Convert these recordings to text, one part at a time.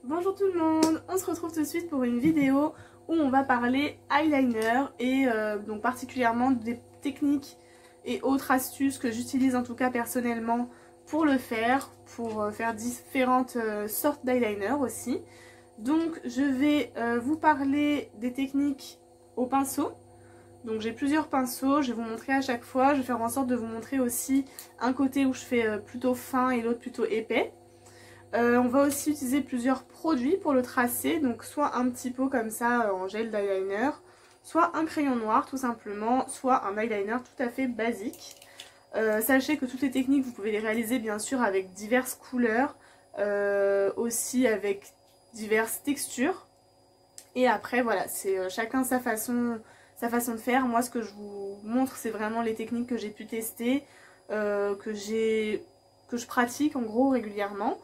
Bonjour tout le monde, on se retrouve tout de suite pour une vidéo où on va parler eyeliner et donc particulièrement des techniques et autres astuces que j'utilise en tout cas personnellement pour le faire, pour faire différentes sortes d'eyeliner aussi. Donc je vais vous parler des techniques au pinceau. Donc j'ai plusieurs pinceaux, je vais vous montrer à chaque fois, je vais faire en sorte de vous montrer aussi un côté où je fais plutôt fin et l'autre plutôt épais. On va aussi utiliser plusieurs produits pour le tracer, donc soit un petit pot comme ça en gel d'eyeliner, soit un crayon noir tout simplement, soit un eyeliner tout à fait basique. Sachez que toutes les techniques vous pouvez les réaliser bien sûr avec diverses couleurs, aussi avec diverses textures. Et après voilà, c'est chacun sa façon de faire. Moi ce que je vous montre c'est vraiment les techniques que j'ai pu tester, que je pratique en gros régulièrement.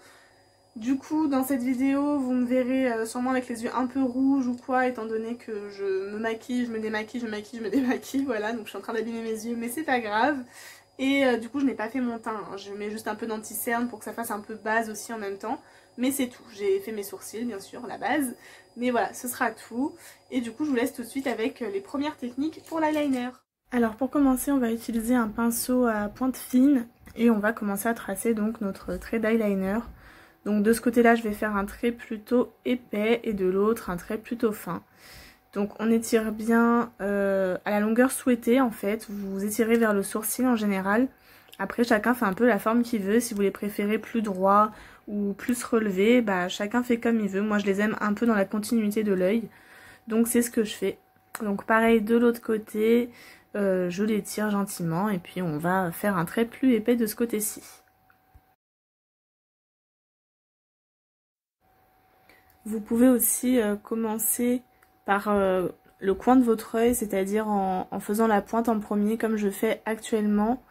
Du coup dans cette vidéo vous me verrez sûrement avec les yeux un peu rouges ou quoi, étant donné que je me maquille, je me démaquille, je me maquille, je me démaquille, voilà, donc je suis en train d'abîmer mes yeux mais c'est pas grave. Et du coup je n'ai pas fait mon teint, hein. Je mets juste un peu d'anti-cerne pour que ça fasse un peu base aussi en même temps. Mais c'est tout, j'ai fait mes sourcils bien sûr, la base. Mais voilà, ce sera tout. Et du coup je vous laisse tout de suite avec les premières techniques pour l'eyeliner. Alors pour commencer on va utiliser un pinceau à pointe fine et on va commencer à tracer donc notre trait d'eyeliner. Donc de ce côté là je vais faire un trait plutôt épais et de l'autre un trait plutôt fin. Donc on étire bien à la longueur souhaitée en fait, vous étirez vers le sourcil en général. Après chacun fait un peu la forme qu'il veut, si vous les préférez plus droits ou plus relevés, bah chacun fait comme il veut. Moi je les aime un peu dans la continuité de l'œil, donc c'est ce que je fais. Donc pareil de l'autre côté, je l'étire gentiment et puis on va faire un trait plus épais de ce côté-ci. Vous pouvez aussi commencer par le coin de votre œil, c'est-à-dire en faisant la pointe en premier comme je fais actuellement,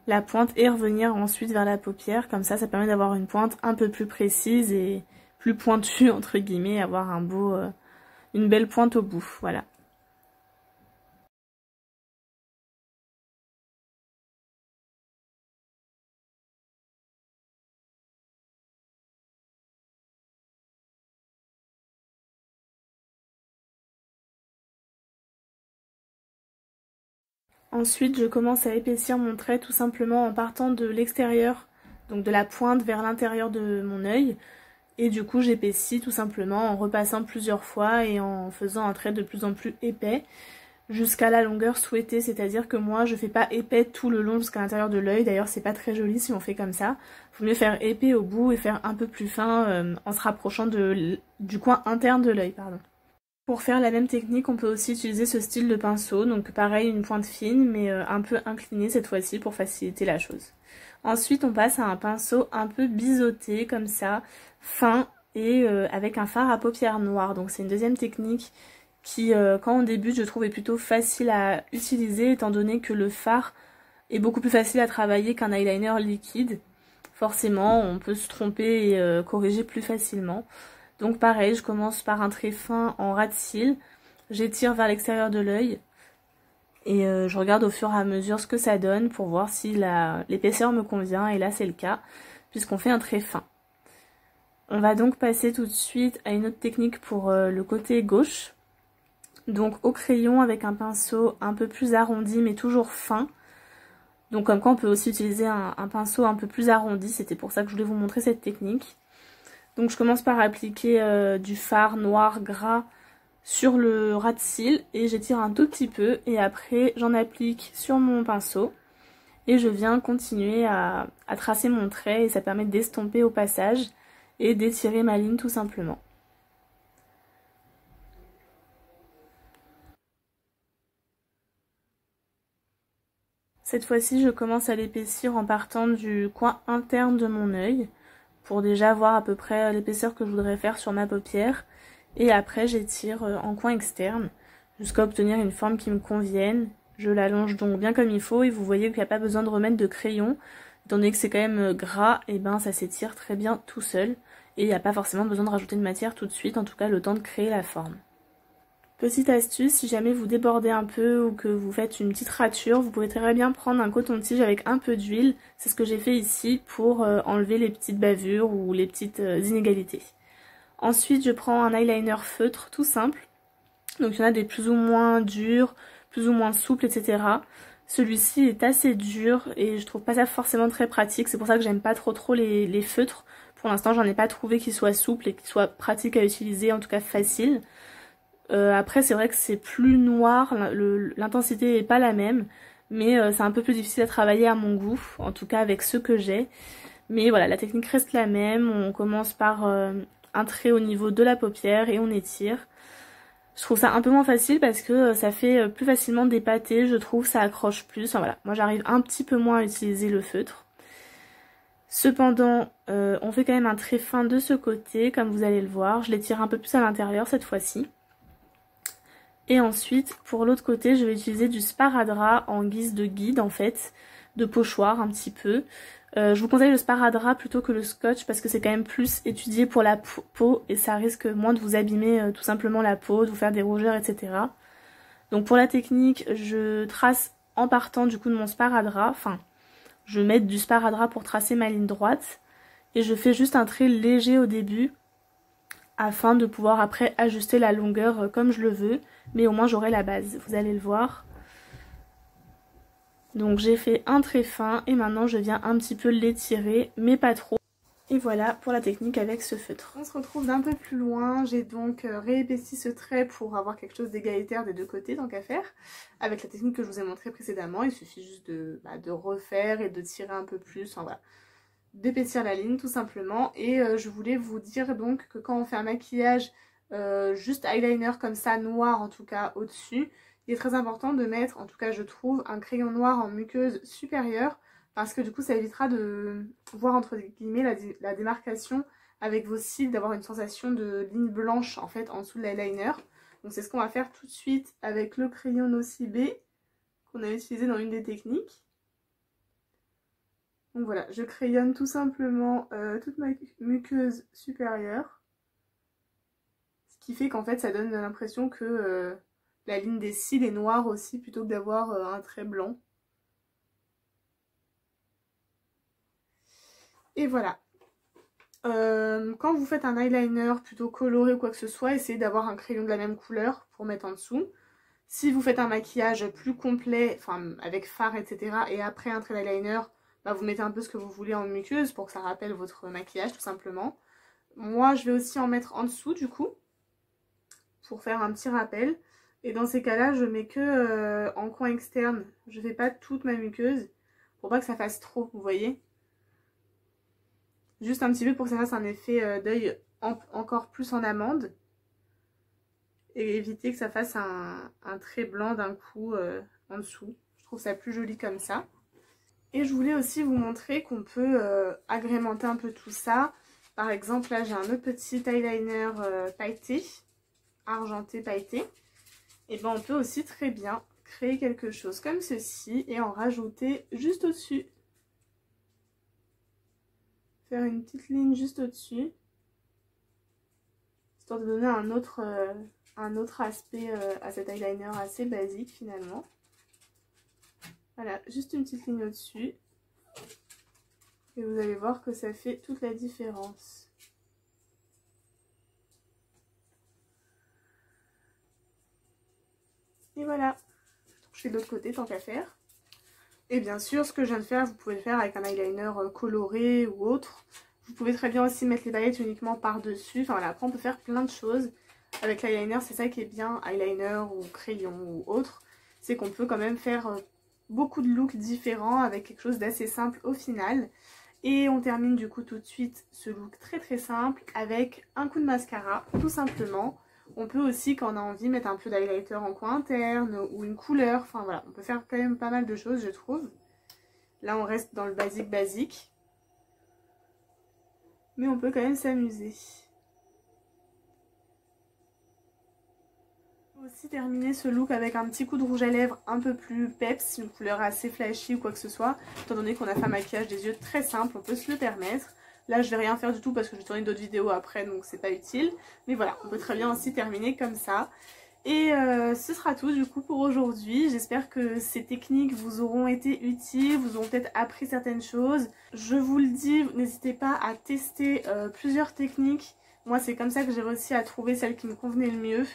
la pointe et revenir ensuite vers la paupière, comme ça permet d'avoir une pointe un peu plus précise et plus pointue entre guillemets, avoir une belle pointe au bout, voilà. Ensuite, je commence à épaissir mon trait tout simplement en partant de l'extérieur, donc de la pointe vers l'intérieur de mon œil. Et du coup, j'épaissis tout simplement en repassant plusieurs fois et en faisant un trait de plus en plus épais jusqu'à la longueur souhaitée. C'est-à-dire que moi, je fais pas épais tout le long jusqu'à l'intérieur de l'œil. D'ailleurs, c'est pas très joli si on fait comme ça. Il faut mieux faire épais au bout et faire un peu plus fin en se rapprochant du coin interne de l'œil, pardon. Pour faire la même technique, on peut aussi utiliser ce style de pinceau, donc pareil, une pointe fine, mais un peu inclinée cette fois-ci pour faciliter la chose. Ensuite, on passe à un pinceau un peu biseauté, comme ça, fin, et avec un fard à paupières noires. Donc c'est une deuxième technique qui, quand on débute, je trouve est plutôt facile à utiliser, étant donné que le fard est beaucoup plus facile à travailler qu'un eyeliner liquide. Forcément, on peut se tromper et corriger plus facilement. Donc pareil, je commence par un trait fin en ras de cils, j'étire vers l'extérieur de l'œil et je regarde au fur et à mesure ce que ça donne pour voir si l'épaisseur me convient, et là c'est le cas puisqu'on fait un trait fin. On va donc passer tout de suite à une autre technique pour le côté gauche, donc au crayon avec un pinceau un peu plus arrondi mais toujours fin. Donc comme quoi on peut aussi utiliser un pinceau un peu plus arrondi, c'était pour ça que je voulais vous montrer cette technique. Donc je commence par appliquer du fard noir gras sur le ras de cils et j'étire un tout petit peu et après j'en applique sur mon pinceau et je viens continuer à tracer mon trait et ça permet d'estomper au passage et d'étirer ma ligne tout simplement. Cette fois-ci je commence à l'épaissir en partant du coin interne de mon œil, pour déjà voir à peu près l'épaisseur que je voudrais faire sur ma paupière. Et après j'étire en coin externe jusqu'à obtenir une forme qui me convienne. Je l'allonge donc bien comme il faut et vous voyez qu'il n'y a pas besoin de remettre de crayon. Étant donné que c'est quand même gras, et ben ça s'étire très bien tout seul. Et il n'y a pas forcément besoin de rajouter de matière tout de suite, en tout cas le temps de créer la forme. Petite astuce, si jamais vous débordez un peu ou que vous faites une petite rature, vous pouvez très bien prendre un coton-tige avec un peu d'huile. C'est ce que j'ai fait ici pour enlever les petites bavures ou les petites inégalités. Ensuite je prends un eyeliner feutre tout simple. Donc il y en a des plus ou moins durs, plus ou moins souples, etc. Celui-ci est assez dur et je trouve pas ça forcément très pratique. C'est pour ça que j'aime pas trop les feutres. Pour l'instant j'en ai pas trouvé qui soit souple et qui soit pratique à utiliser, en tout cas facile. Après c'est vrai que c'est plus noir, l'intensité est pas la même. Mais c'est un peu plus difficile à travailler à mon goût, en tout cas avec ceux que j'ai. Mais voilà, la technique reste la même. On commence par un trait au niveau de la paupière et on étire. Je trouve ça un peu moins facile parce que ça fait plus facilement des pâtés, je trouve, ça accroche plus. Enfin voilà, moi j'arrive un petit peu moins à utiliser le feutre. Cependant, on fait quand même un trait fin de ce côté, comme vous allez le voir. Je l'étire un peu plus à l'intérieur cette fois-ci. Et ensuite, pour l'autre côté, je vais utiliser du sparadrap en guise de guide en fait, de pochoir un petit peu. Je vous conseille le sparadrap plutôt que le scotch parce que c'est quand même plus étudié pour la peau et ça risque moins de vous abîmer tout simplement la peau, de vous faire des rougeurs, etc. Donc pour la technique, je trace en partant du coup de mon sparadrap, enfin je mets du sparadrap pour tracer ma ligne droite et je fais juste un trait léger au début afin de pouvoir après ajuster la longueur comme je le veux, mais au moins j'aurai la base, vous allez le voir. Donc j'ai fait un trait fin et maintenant je viens un petit peu l'étirer, mais pas trop. Et voilà pour la technique avec ce feutre. On se retrouve d'un peu plus loin, j'ai donc réépaissi ce trait pour avoir quelque chose d'égalitaire des deux côtés tant qu'à faire. Avec la technique que je vous ai montrée précédemment, il suffit juste de refaire et de tirer un peu plus, enfin voilà. D'épaissir la ligne tout simplement. Et je voulais vous dire donc que quand on fait un maquillage juste eyeliner comme ça, noir en tout cas au-dessus, il est très important de mettre, en tout cas je trouve, un crayon noir en muqueuse supérieure parce que du coup ça évitera de voir entre guillemets la démarcation avec vos cils, d'avoir une sensation de ligne blanche en fait en dessous de l'eyeliner. Donc c'est ce qu'on va faire tout de suite avec le crayon Nocibé qu'on a utilisé dans une des techniques. Donc voilà, je crayonne tout simplement toute ma muqueuse supérieure. Ce qui fait qu'en fait ça donne l'impression que la ligne des cils est noire aussi plutôt que d'avoir un trait blanc. Et voilà. Quand vous faites un eyeliner plutôt coloré ou quoi que ce soit, essayez d'avoir un crayon de la même couleur pour mettre en dessous. Si vous faites un maquillage plus complet, enfin avec fard, etc. et après un trait d'eyeliner, bah, vous mettez un peu ce que vous voulez en muqueuse pour que ça rappelle votre maquillage tout simplement. Moi je vais aussi en mettre en dessous du coup, pour faire un petit rappel. Et dans ces cas-là, je mets que en coin externe. Je fais pas toute ma muqueuse pour pas que ça fasse trop, vous voyez. Juste un petit peu pour que ça fasse un effet d'œil encore plus en amande. Et éviter que ça fasse un trait blanc d'un coup en dessous. Je trouve ça plus joli comme ça. Et je voulais aussi vous montrer qu'on peut agrémenter un peu tout ça. Par exemple, là j'ai un autre petit eyeliner pailleté, argenté pailleté. Et ben on peut aussi très bien créer quelque chose comme ceci et en rajouter juste au-dessus. Faire une petite ligne juste au-dessus, histoire de donner un autre aspect à cet eyeliner assez basique finalement. Voilà, juste une petite ligne au-dessus. Et vous allez voir que ça fait toute la différence. Et voilà, je fais de l'autre côté tant qu'à faire. Et bien sûr, ce que je viens de faire, vous pouvez le faire avec un eyeliner coloré ou autre. Vous pouvez très bien aussi mettre les paillettes uniquement par-dessus. Enfin voilà, après on peut faire plein de choses. Avec l'eyeliner, c'est ça qui est bien, eyeliner ou crayon ou autre. C'est qu'on peut quand même faire beaucoup de looks différents avec quelque chose d'assez simple au final. Et on termine du coup tout de suite ce look très simple avec un coup de mascara, tout simplement. On peut aussi, quand on a envie, mettre un peu d'highlighter en coin interne ou une couleur. Enfin voilà, on peut faire quand même pas mal de choses, je trouve. Là, on reste dans le basique. Mais on peut quand même s'amuser. On peut aussi terminer ce look avec un petit coup de rouge à lèvres un peu plus peps, une couleur assez flashy ou quoi que ce soit. Étant donné qu'on a fait un maquillage des yeux très simple, on peut se le permettre. Là, je vais rien faire du tout parce que je vais tourner d'autres vidéos après, donc c'est pas utile. Mais voilà, on peut très bien aussi terminer comme ça. Et ce sera tout du coup pour aujourd'hui. J'espère que ces techniques vous auront été utiles, vous auront peut-être appris certaines choses. Je vous le dis, n'hésitez pas à tester plusieurs techniques Moi c'est comme ça que j'ai réussi à trouver celle qui me convenait le mieux.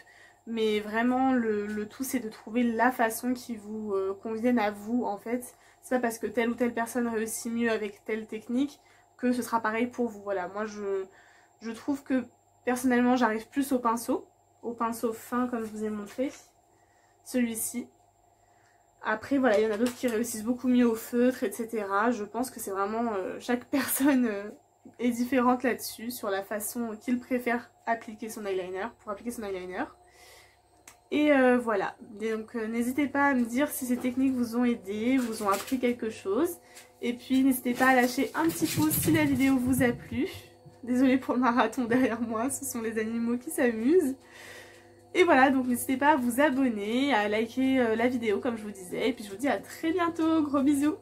Mais vraiment le tout c'est de trouver la façon qui vous convienne à vous en fait. C'est pas parce que telle ou telle personne réussit mieux avec telle technique que ce sera pareil pour vous. Voilà, moi je trouve que personnellement j'arrive plus au pinceau fin comme je vous ai montré, celui-ci. Après voilà, il y en a d'autres qui réussissent beaucoup mieux au feutre, etc. Je pense que c'est vraiment chaque personne est différente là-dessus, sur la façon qu'il préfère appliquer son eyeliner, pour appliquer son eyeliner. Et voilà, donc n'hésitez pas à me dire si ces techniques vous ont aidé, vous ont appris quelque chose. Et puis n'hésitez pas à lâcher un petit pouce si la vidéo vous a plu. Désolée pour le marathon derrière moi, ce sont les animaux qui s'amusent. Et voilà, donc n'hésitez pas à vous abonner, à liker la vidéo comme je vous disais. Et puis je vous dis à très bientôt, gros bisous!